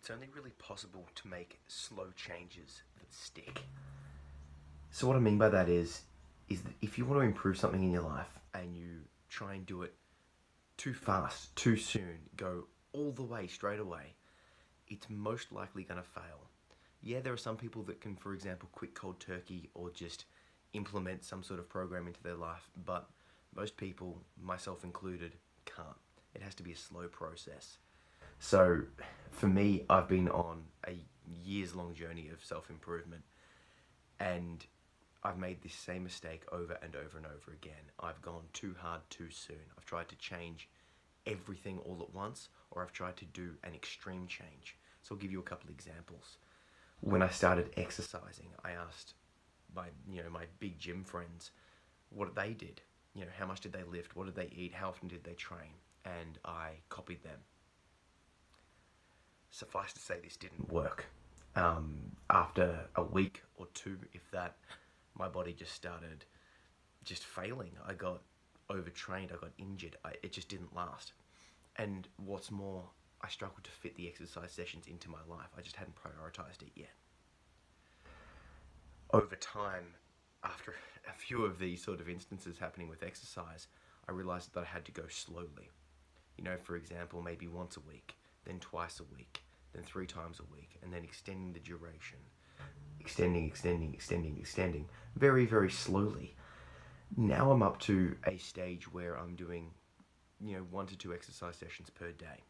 it's only really possible to make slow changes that stick. So what I mean by that is that if you want to improve something in your life and you try and do it too fast, too soon, go all the way straight away, it's most likely going to fail. Yeah, there are some people that can, for example, quit cold turkey or just implement some sort of program into their life, but most people, myself included, can't. It has to be a slow process. So for me, I've been on a years-long journey of self-improvement, and I've made this same mistake over and over and over again. I've gone too hard too soon. I've tried to change everything all at once, or I've tried to do an extreme change. So I'll give you a couple examples. When I started exercising, I asked my big gym friends what they did. How much did they lift? What did they eat? How often did they train? And I copied them. Suffice to say, this didn't work. After a week or two, if that, my body just started failing. I got overtrained, I got injured, it just didn't last. And what's more, I struggled to fit the exercise sessions into my life. I just hadn't prioritized it yet. Over time, after a few of these sort of instances happening with exercise, I realized that I had to go slowly. For example, maybe once a week, then twice a week, then 3 times a week, and then extending the duration. Extending, very, very slowly. Now I'm up to a stage where I'm doing, 1 to 2 exercise sessions per day.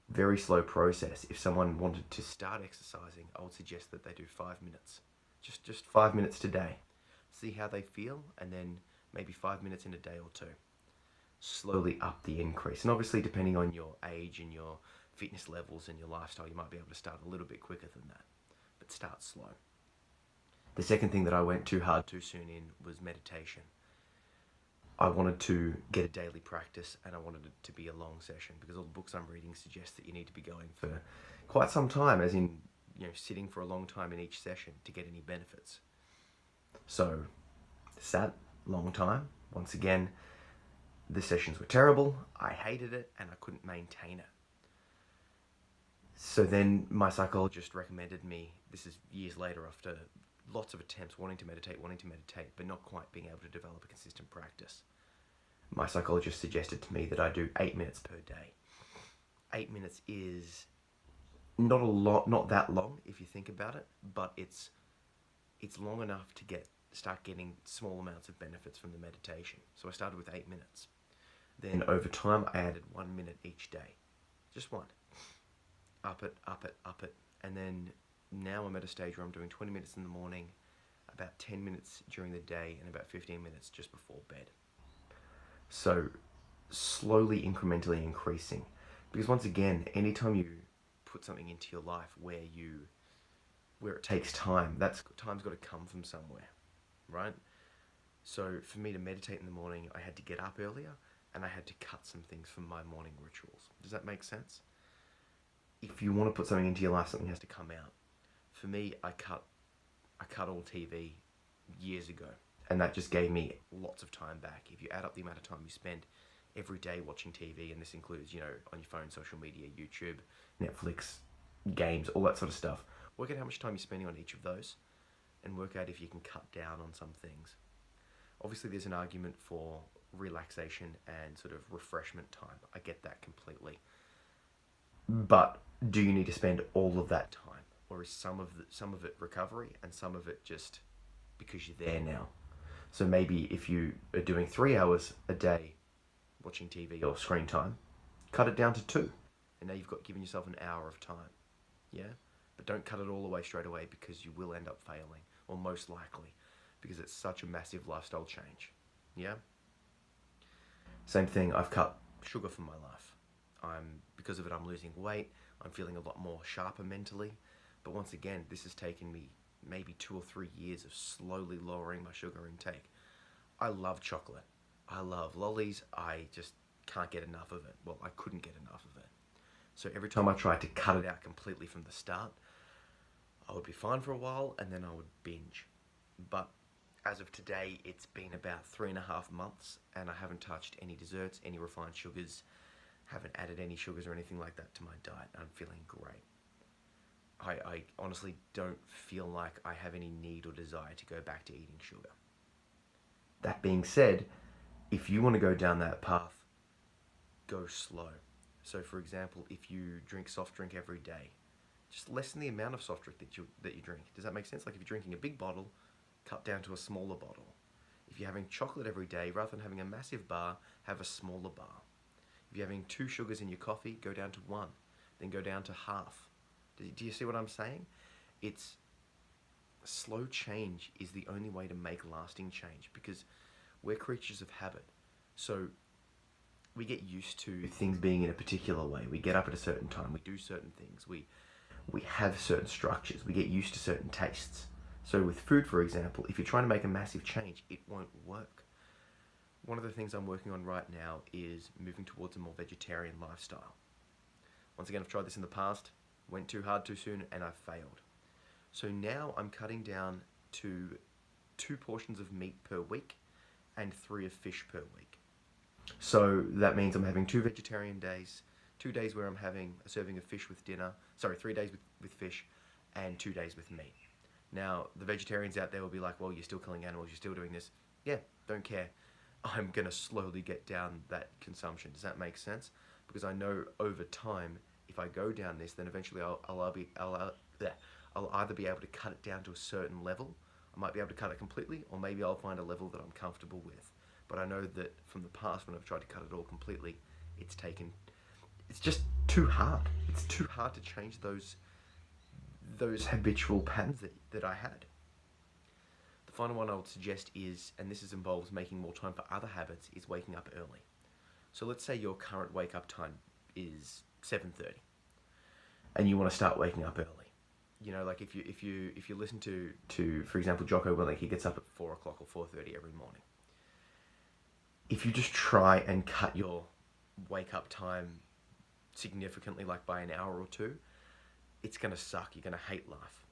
Very slow process. If someone wanted to start exercising, I would suggest that they do 5 minutes. Just 5 minutes today. See how they feel, and then maybe 5 minutes in a day or two. Slowly up the increase. And obviously, depending on your age and your fitness levels and your lifestyle, you might be able to start a little bit quicker than that. But start slow. The second thing that I went too hard too soon in was meditation. I wanted to get a daily practice, and I wanted it to be a long session, because all the books I'm reading suggest that you need to be going for quite some time, as in, sitting for a long time in each session to get any benefits. So, sat, long time. Once again, the sessions were terrible, I hated it, and I couldn't maintain it. So then my psychologist recommended me, this is years later after lots of attempts wanting to meditate, but not quite being able to develop a consistent practice. My psychologist suggested to me that I do 8 minutes per day. 8 minutes is not a lot, not that long if you think about it, but it's long enough to start getting small amounts of benefits from the meditation. So I started with 8 minutes. Then over time I added 1 minute each day. Just one. Up it. And then now I'm at a stage where I'm doing 20 minutes in the morning, about 10 minutes during the day, and about 15 minutes just before bed. So slowly, incrementally increasing. Because once again, anytime you put something into your life where it takes time, time's got to come from somewhere, right? So for me to meditate in the morning, I had to get up earlier, and I had to cut some things from my morning rituals. Does that make sense? If you want to put something into your life, something has to come out. For me, I cut all TV years ago, and that just gave me lots of time back. If you add up the amount of time you spend every day watching TV, and this includes, on your phone, social media, YouTube, Netflix, games, all that sort of stuff, work out how much time you're spending on each of those, and work out if you can cut down on some things. Obviously, there's an argument for relaxation and sort of refreshment time. I get that completely. But do you need to spend all of that time? Or is some of it recovery and some of it just because you're there now? So maybe if you are doing 3 hours a day watching TV or screen time, cut it down to 2. And now you've given yourself an hour of time. Yeah? But don't cut it all away straight away, because you will end up failing, or most likely, because it's such a massive lifestyle change. Yeah? Same thing, I've cut sugar from my life. Because of it, I'm losing weight, I'm feeling a lot more sharper mentally, but once again, this has taken me maybe 2 or 3 years of slowly lowering my sugar intake. I love chocolate, I love lollies, I just can't get enough of it. Well, I couldn't get enough of it. So every time I tried to cut it out completely from the start, I would be fine for a while, and then I would binge. But as of today, it's been about 3.5 months, and I haven't touched any desserts, any refined sugars, haven't added any sugars or anything like that to my diet. I'm feeling great. I honestly don't feel like I have any need or desire to go back to eating sugar. That being said, if you want to go down that path, go slow. So for example, if you drink soft drink every day, just lessen the amount of soft drink that you drink. Does that make sense? Like if you're drinking a big bottle, cut down to a smaller bottle. If you're having chocolate every day, rather than having a massive bar, have a smaller bar. If you're having 2 sugars in your coffee, go down to 1, then go down to half. Do you see what I'm saying? It's slow change is the only way to make lasting change, because we're creatures of habit. So we get used to things being in a particular way. We get up at a certain time, we do certain things, we have certain structures, we get used to certain tastes. So with food, for example, if you're trying to make a massive change, it won't work. One of the things I'm working on right now is moving towards a more vegetarian lifestyle. Once again, I've tried this in the past, went too hard too soon, and I failed. So now I'm cutting down to 2 portions of meat per week and 3 of fish per week. So that means I'm having 2 vegetarian days, 2 days where I'm having a serving of fish with dinner, 3 days with fish, and 2 days with meat. Now, the vegetarians out there will be like, well, you're still killing animals, you're still doing this. Yeah, don't care. I'm going to slowly get down that consumption. Does that make sense? Because I know over time, if I go down this, then eventually I'll either be able to cut it down to a certain level, I might be able to cut it completely, or maybe I'll find a level that I'm comfortable with. But I know that from the past, when I've tried to cut it all completely, it's just too hard. It's too hard to change those habitual patterns that I had. The final one I would suggest is, and this involves making more time for other habits, is waking up early. So let's say your current wake up time is 7:30, and you want to start waking up early. You know, like if you listen to for example, Jocko Willink, he gets up at 4 o'clock or 4:30 every morning. If you just try and cut your wake up time significantly, like by an hour or 2, it's going to suck. You're going to hate life.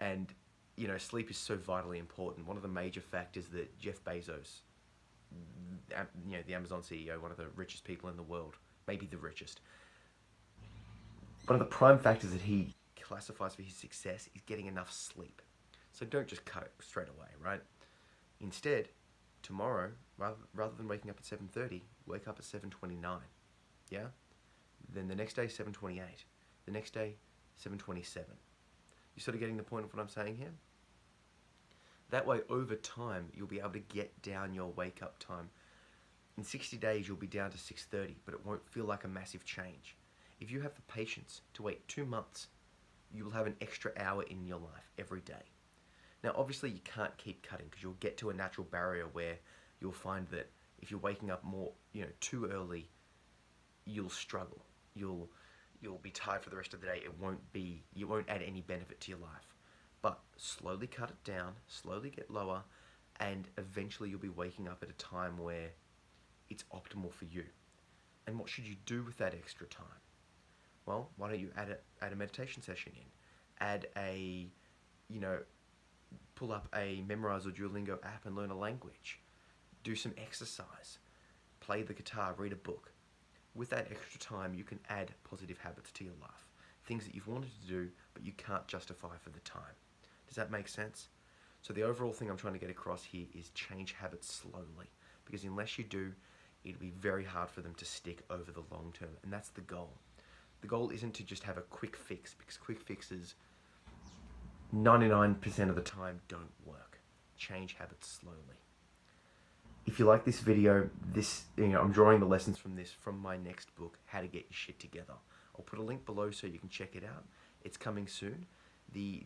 And, you know, sleep is so vitally important. One of the major factors that Jeff Bezos, you know, the Amazon CEO, one of the richest people in the world, maybe the richest, one of the prime factors that he classifies for his success is getting enough sleep. So don't just cut it straight away, right? Instead, tomorrow, rather than waking up at 7:30, wake up at 7:29. Yeah? Then the next day, 7:28. The next day, 7:27. You sort of getting the point of what I'm saying here? That way, over time, you'll be able to get down your wake up time. In 60 days, you'll be down to 6:30, but it won't feel like a massive change. If you have the patience to wait 2 months, you will have an extra hour in your life every day. Now, obviously, you can't keep cutting, because you'll get to a natural barrier where you'll find that if you're waking up more, too early, you'll struggle. You'll be tired for the rest of the day. You won't add any benefit to your life. But slowly cut it down, slowly get lower, and eventually you'll be waking up at a time where it's optimal for you. And what should you do with that extra time? Well, why don't you add a meditation session in? Add pull up a Memrise or Duolingo app and learn a language. Do some exercise. Play the guitar, read a book. With that extra time, you can add positive habits to your life. Things that you've wanted to do, but you can't justify for the time. Does that make sense? So the overall thing I'm trying to get across here is change habits slowly. Because unless you do, it'll be very hard for them to stick over the long term. And that's the goal. The goal isn't to just have a quick fix, because quick fixes 99% of the time don't work. Change habits slowly. If you like this video, I'm drawing the lessons from this from my next book, How to Get Your Shit Together. I'll put a link below so you can check it out. It's coming soon. The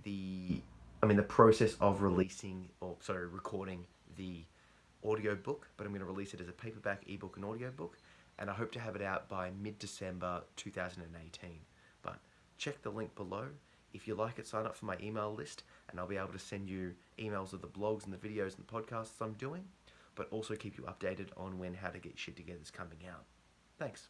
process of recording the audiobook, but I'm going to release it as a paperback, ebook, and audiobook, and I hope to have it out by mid-December 2018. But check the link below. If you like it, sign up for my email list, and I'll be able to send you emails of the blogs and the videos and the podcasts I'm doing, but also keep you updated on when How to Get Shit Together is coming out. Thanks.